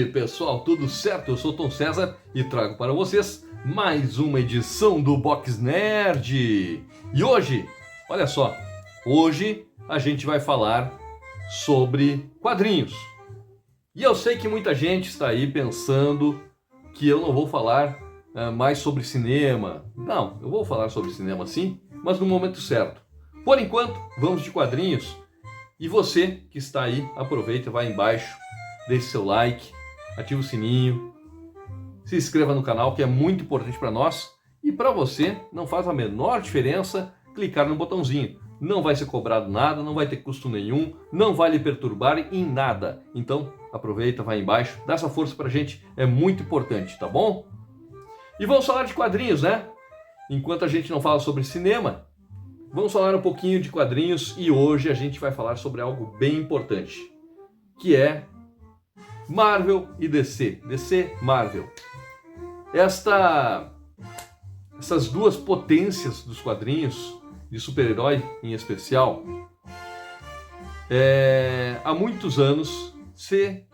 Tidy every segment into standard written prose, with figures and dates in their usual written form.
pessoal, tudo certo? Eu sou Tom César e trago para vocês mais uma edição do Box Nerd. E hoje, olha só, hoje a gente vai falar sobre quadrinhos. E eu sei que muita gente está aí pensando que eu não vou falar mais sobre cinema. Não, eu vou falar sobre cinema sim, mas no momento certo. Por enquanto, vamos de quadrinhos. E você que está aí, aproveita, vai embaixo, deixe seu like, ative o sininho, se inscreva no canal, que é muito importante para nós. E para você, não faz a menor diferença clicar no botãozinho. Não vai ser cobrado nada, não vai ter custo nenhum, não vai lhe perturbar em nada. Então, aproveita, vai embaixo, dá essa força pra gente, é muito importante, tá bom? E vamos falar de quadrinhos, né? Enquanto a gente não fala sobre cinema, vamos falar um pouquinho de quadrinhos e hoje a gente vai falar sobre algo bem importante, que é Marvel e DC. DC, Marvel. Essas duas potências dos quadrinhos, de super-herói em especial, há muitos anos se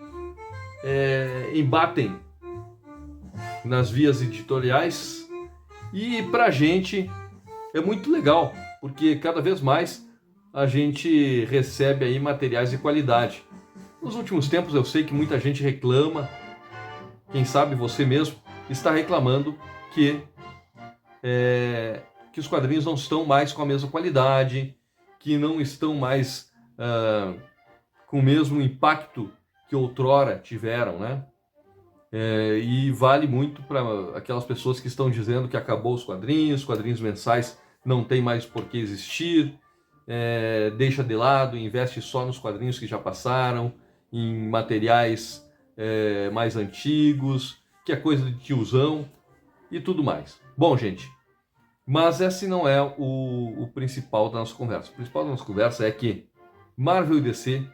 embatem nas vias editoriais e pra gente é muito legal, porque cada vez mais a gente recebe aí materiais de qualidade. Nos últimos tempos eu sei que muita gente reclama, quem sabe você mesmo está reclamando que os quadrinhos não estão mais com a mesma qualidade, que não estão mais com o mesmo impacto que outrora tiveram, né? E vale muito para aquelas pessoas que estão dizendo que acabou os quadrinhos mensais não tem mais por que existir, deixa de lado, investe só nos quadrinhos que já passaram, em materiais mais antigos, que é coisa de tiozão e tudo mais. Bom, gente, mas esse não é o principal da nossa conversa. O principal da nossa conversa é que Marvel e DC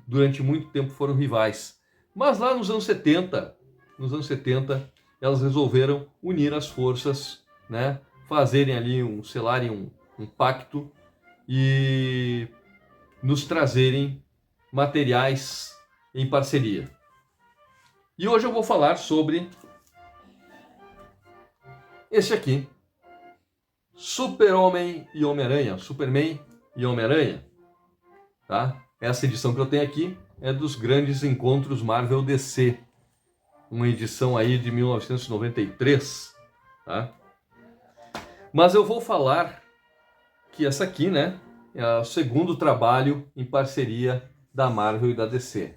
durante muito tempo foram rivais. Mas lá nos anos 70, elas resolveram unir as forças, né? Fazerem ali selarem um pacto e nos trazerem materiais em parceria. E hoje eu vou falar sobre esse aqui, Super-Homem e Homem-Aranha, Superman e Homem-Aranha, tá? Essa edição que eu tenho aqui é dos grandes encontros Marvel DC, uma edição aí de 1993, tá? Mas eu vou falar que essa aqui, né, é o segundo trabalho em parceria da Marvel e da DC.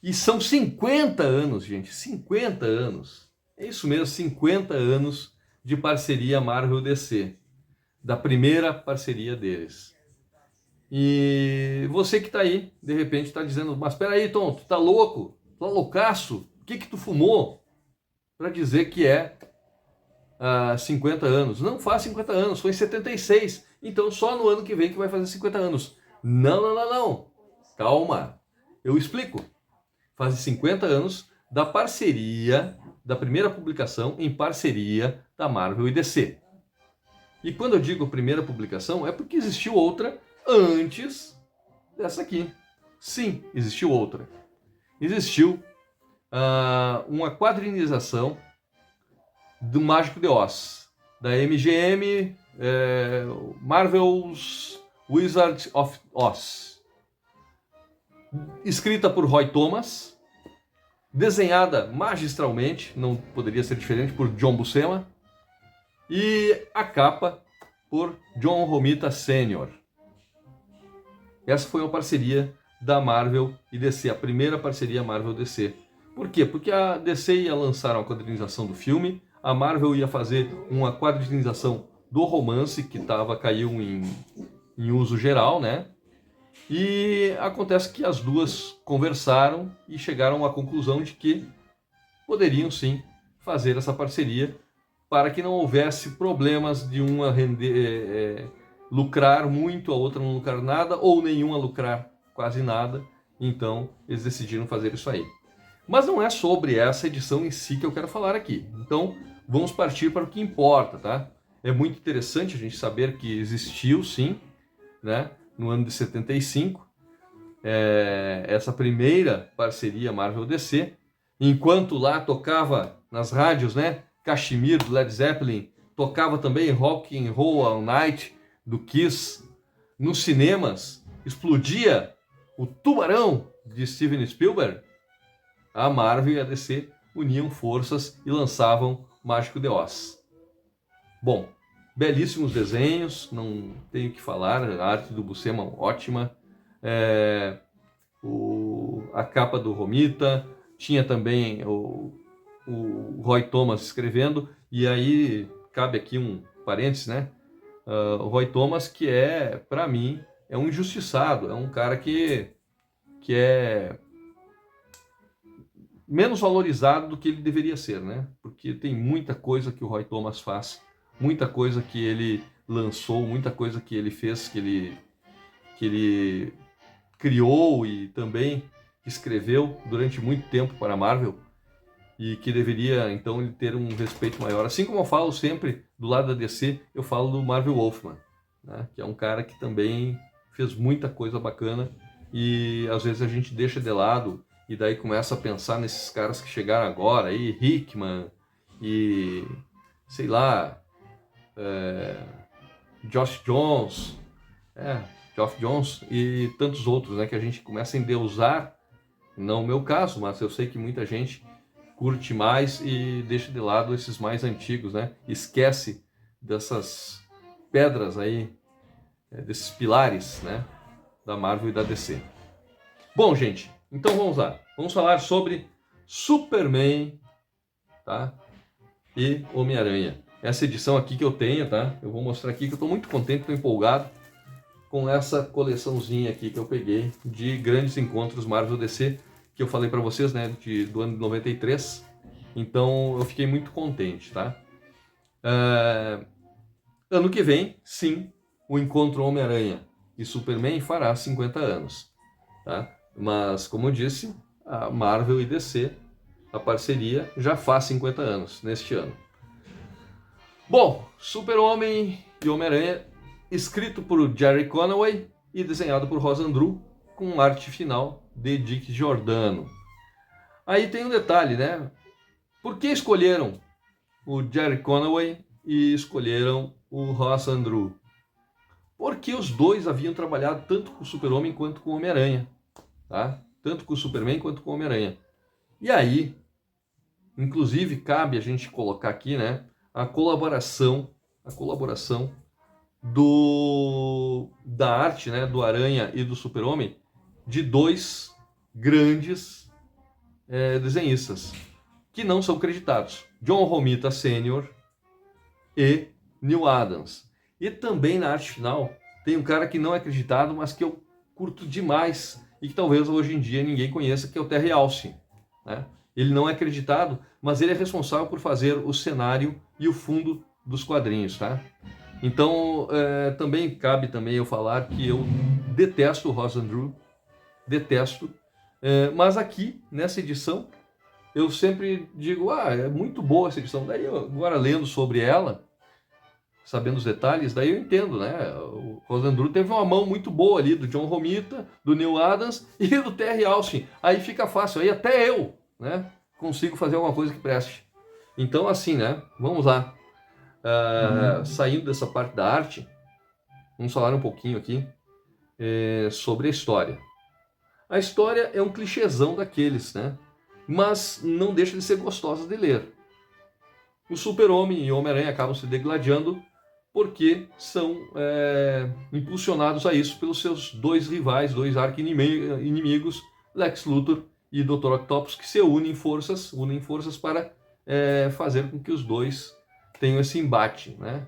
E são 50 anos, gente, 50 anos. É isso mesmo, 50 anos de parceria Marvel-DC, da primeira parceria deles. E você que está aí, de repente está dizendo, mas espera aí, Tom, tu tá louco? Tu tá loucaço? O que tu fumou? Para dizer que 50 anos. Não faz 50 anos, foi em 76. Então só no ano que vem que vai fazer 50 anos. Não. Calma, eu explico. Faz 50 anos da parceria, da primeira publicação em parceria da Marvel e DC. E quando eu digo primeira publicação, é porque existiu outra antes dessa aqui. Sim, existiu outra. Existiu uma quadrinização do Mágico de Oz, da MGM, Marvel's Wizard of Oz. Escrita por Roy Thomas, desenhada magistralmente, não poderia ser diferente, por John Buscema, e a capa por John Romita Sr. Essa foi uma parceria da Marvel e DC, a primeira parceria Marvel-DC. Por quê? Porque a DC ia lançar uma quadrinização do filme, a Marvel ia fazer uma quadrinização do romance, que caiu em uso geral, né? E acontece que as duas conversaram e chegaram à conclusão de que poderiam sim fazer essa parceria para que não houvesse problemas de uma lucrar muito, a outra não lucrar nada, ou nenhuma lucrar quase nada. Então eles decidiram fazer isso aí. Mas não é sobre essa edição em si que eu quero falar aqui. Então vamos partir para o que importa, tá? É muito interessante a gente saber que existiu sim, né? No ano de 75, essa primeira parceria Marvel-DC, enquanto lá tocava nas rádios, né? Kashmir, do Led Zeppelin, tocava também Rock and Roll All Night, do Kiss. Nos cinemas, explodia o Tubarão, de Steven Spielberg. A Marvel e a DC uniam forças e lançavam Mágico de Oz. Bom, belíssimos desenhos, não tenho o que falar, a arte do Buscema ótima. A capa do Romita, tinha também o Roy Thomas escrevendo, e aí cabe aqui um parênteses, né? O Roy Thomas, que para mim, é um injustiçado, é um cara que é menos valorizado do que ele deveria ser, né? Porque tem muita coisa que o Roy Thomas faz, muita coisa que ele lançou, muita coisa que ele fez, que ele criou e também escreveu durante muito tempo para a Marvel, e que deveria, então, ele ter um respeito maior. Assim como eu falo sempre do lado da DC, eu falo do Marvel Wolfman, né? Que é um cara que também fez muita coisa bacana e às vezes a gente deixa de lado e daí começa a pensar nesses caras que chegaram agora, aí, Hickman e, sei lá, Geoff Johns e tantos outros, né? Que a gente começa a endeusar, não o meu caso, mas eu sei que muita gente curte mais e deixa de lado esses mais antigos, né? Esquece dessas pedras aí, desses pilares, né? Da Marvel e da DC. Bom, gente, então vamos lá. Vamos falar sobre Superman, tá? E Homem-Aranha. Essa edição aqui que eu tenho, tá? Eu vou mostrar aqui que eu estou muito contente, estou empolgado com essa coleçãozinha aqui que eu peguei de grandes encontros Marvel DC, que eu falei para vocês, né, do ano de 93. Então eu fiquei muito contente, tá? Ano que vem, sim, o encontro Homem-Aranha e Superman fará 50 anos, tá? Mas, como eu disse, a Marvel e DC, a parceria, já faz 50 anos neste ano. Bom, Super-Homem e Homem-Aranha, escrito por Gerry Conway e desenhado por Ross Andru, com arte final de Dick Giordano. Aí tem um detalhe, né? Por que escolheram o Gerry Conway e escolheram o Ross Andru? Porque os dois haviam trabalhado tanto com o Super-Homem quanto com o Homem-Aranha, tá? Tanto com o Superman quanto com o Homem-Aranha. E aí, inclusive, cabe a gente colocar aqui, né, a colaboração da arte, né, do Aranha e do Super-Homem, de dois grandes desenhistas, que não são creditados. John Romita Sr. e Neil Adams. E também na arte final tem um cara que não é acreditado, mas que eu curto demais e que talvez hoje em dia ninguém conheça, que é o Terry Alston, né? Ele não é acreditado, mas ele é responsável por fazer o cenário e o fundo dos quadrinhos, tá? Então, também cabe também eu falar que eu detesto o Ross Andru, detesto, mas aqui, nessa edição, eu sempre digo, é muito boa essa edição. Daí, agora lendo sobre ela, sabendo os detalhes, daí eu entendo, né? O Ross Andru teve uma mão muito boa ali do John Romita, do Neil Adams e do Terry Alston. Aí fica fácil, aí até eu, né, consigo fazer alguma coisa que preste. Então, assim, né? Vamos lá. Saindo dessa parte da arte, vamos falar um pouquinho aqui sobre a história. A história é um clichêzão daqueles, né? Mas não deixa de ser gostosa de ler. O Super-Homem e o Homem-Aranha acabam se degladiando porque são impulsionados a isso pelos seus dois rivais, dois arqui-inimigos, Lex Luthor e Dr. Octopus, que se unem forças para fazer com que os dois tenham esse embate, né?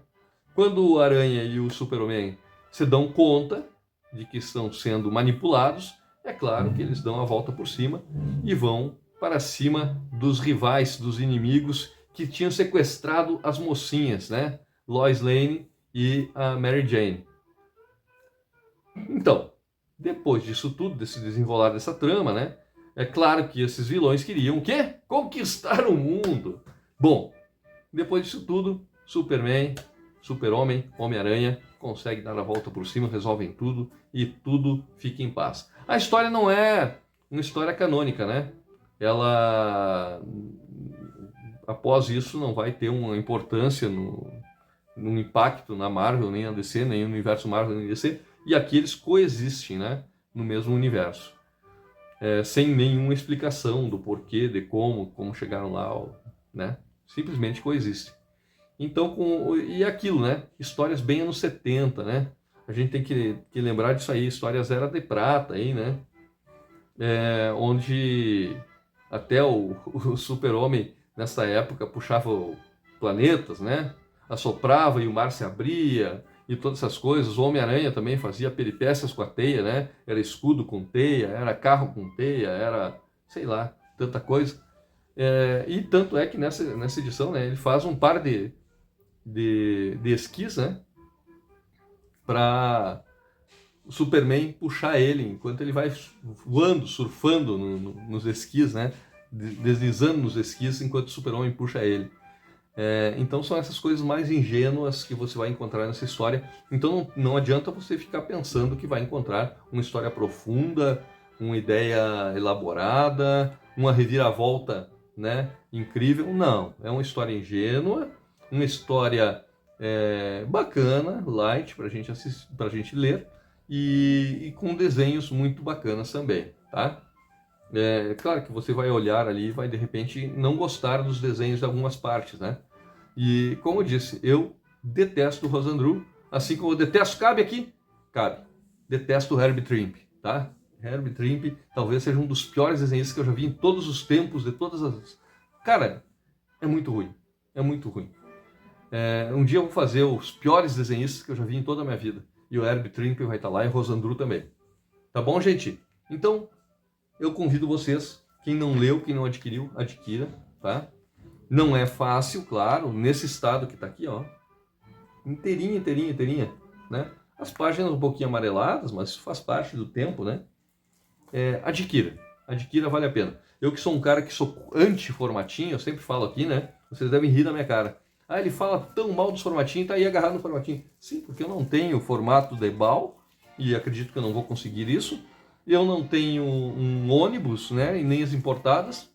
Quando o Aranha e o Super-Homem se dão conta de que estão sendo manipulados, é claro que eles dão a volta por cima e vão para cima dos rivais, dos inimigos que tinham sequestrado as mocinhas, né? Lois Lane e a Mary Jane. Então, depois disso tudo, desse desenrolar dessa trama, né? É claro que esses vilões queriam o quê? Conquistar o mundo. Bom, depois disso tudo, Superman, Super-Homem, Homem-Aranha conseguem dar a volta por cima, resolvem tudo e tudo fica em paz. A história não é uma história canônica, né? Ela, após isso, não vai ter uma importância no impacto na Marvel, nem na DC, nem no universo Marvel, nem na DC. E aqui eles coexistem, né? No mesmo universo. Sem nenhuma explicação do porquê, de como chegaram lá, né? Simplesmente coexistem. Então, e aquilo, né? Histórias bem anos 70, né? A gente tem que lembrar disso aí, histórias Era de Prata aí, né? Onde até o Super-Homem, nessa época, puxava planetas, né? Assoprava e o mar se abria e todas essas coisas. O Homem-Aranha também fazia peripécias com a teia, né? Era escudo com teia, era carro com teia, era, sei lá, tanta coisa. E tanto é que nessa edição, né, ele faz um par de esquis, né? Para o Superman puxar ele enquanto ele vai voando, surfando nos esquis, né? Deslizando nos esquis enquanto o Super-Homem puxa ele. Então são essas coisas mais ingênuas que você vai encontrar nessa história. Então não adianta você ficar pensando que vai encontrar uma história profunda, uma ideia elaborada, uma reviravolta, né, incrível. Não, é uma história ingênua, uma história bacana, light, para a gente ler, e com desenhos muito bacanas também, tá? Claro que você vai olhar ali e vai de repente não gostar dos desenhos de algumas partes, né? E como eu disse, eu detesto o Rosandru, assim como eu detesto, cabe aqui? Cabe. Detesto o Herb Trimpe, tá? Herb Trimpe talvez seja um dos piores desenhistas que eu já vi em todos os tempos, de todas as... Cara, é muito ruim. É muito ruim. Um dia eu vou fazer os piores desenhistas que eu já vi em toda a minha vida. E o Herb Trimpe vai estar lá e o Rosandru também. Tá bom, gente? Então, eu convido vocês, quem não leu, quem não adquiriu, adquira, tá? Não é fácil, claro, nesse estado que tá aqui, ó. Inteirinha, inteirinha, inteirinha, né? As páginas um pouquinho amareladas, mas isso faz parte do tempo, né? Adquira. Adquira, vale a pena. Eu que sou um cara que sou anti-formatinho, eu sempre falo aqui, né? Vocês devem rir da minha cara. Ah, ele fala tão mal dos formatinhos, tá aí agarrado no formatinho. Sim, porque eu não tenho formato de BAL, e acredito que eu não vou conseguir isso. Eu não tenho um ônibus, né, e nem as importadas.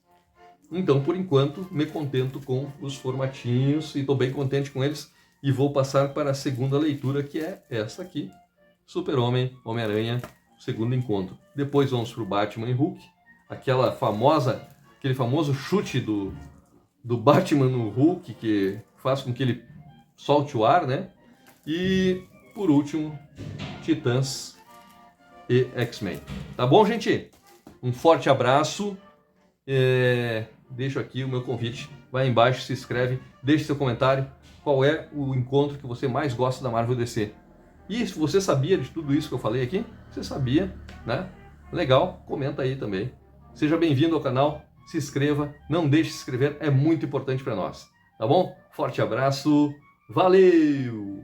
Então, por enquanto, me contento com os formatinhos e estou bem contente com eles. E vou passar para a segunda leitura, que é essa aqui. Super-Homem, Homem-Aranha, segundo encontro. Depois vamos para o Batman e Hulk. Aquele famoso chute do Batman no Hulk, que faz com que ele solte o ar, né? E, por último, Titãs e X-Men. Tá bom, gente? Um forte abraço. Deixo aqui o meu convite. Vai embaixo, se inscreve, deixe seu comentário. Qual é o encontro que você mais gosta da Marvel DC? E se você sabia de tudo isso que eu falei aqui? Você sabia, né? Legal, comenta aí também. Seja bem-vindo ao canal, se inscreva, não deixe de se inscrever, é muito importante para nós. Tá bom? Forte abraço, valeu!